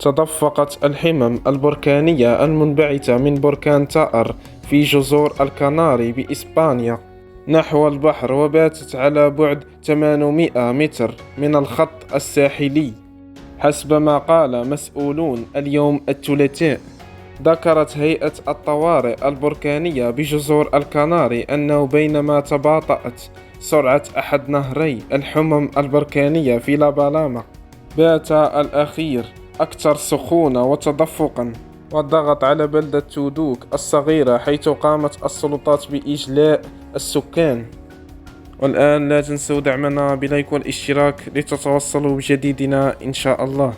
تدفقت الحمم البركانية المنبعثة من بركان تائر في جزر الكناري بإسبانيا نحو البحر، وباتت على بعد 800 متر من الخط الساحلي حسب ما قال مسؤولون اليوم الثلاثاء. ذكرت هيئة الطوارئ البركانية بجزر الكناري أنه بينما تباطأت سرعة أحد نهري الحمم البركانية في لابالاما، بات الأخير أكثر سخونة وتدفقا، والضغط على بلدة تودوك الصغيرة حيث قامت السلطات بإجلاء السكان. والآن لا تنسوا دعمنا بلايك والاشتراك لتتوصلوا بجديدنا إن شاء الله.